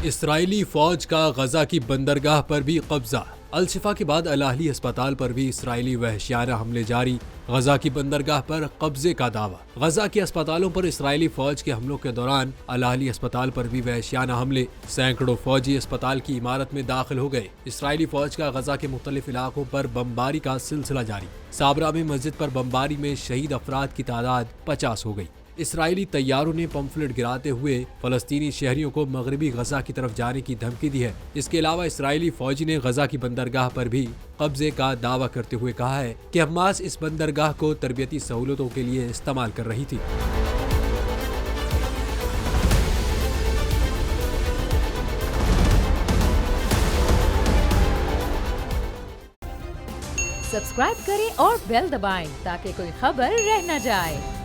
Israeli फौज का गजा की बंदरगाह पर भी कब्जा। अल शिफा के बाद अल अहली अस्पताल पर भी इसराइली वहशियाना हमले जारी। गजा की बंदरगाह पर कब्जे का दावा। गजा के अस्पतालों पर इसराइली फौज के हमलों के दौरान अल अहली अस्पताल पर भी वहशियाना हमले। सैकड़ों फौजी अस्पताल की इमारत में दाखिल हो गए। इसराइली फौज का गजा के मुख्तलिफ इलाकों पर बमबारी का सिलसिला जारी। साबरा में मस्जिद पर बमबारी में शहीद अफराद की तादाद 50 हो गई। इसराइली तैयारों ने पंफलेट गिराते हुए फलस्तीनी शहरियों को मगरबी गजा की तरफ जाने की धमकी दी है। इसके अलावा इसराइली फौजी ने गजा की बंदरगाह पर भी कब्जे का दावा करते हुए कहा है कि हमास इस बंदरगाह को तरबियती सहूलतों के लिए इस्तेमाल कर रही थी। सब्सक्राइब करें और बेल दबाएं ताकि कोई खबर रह न जाए।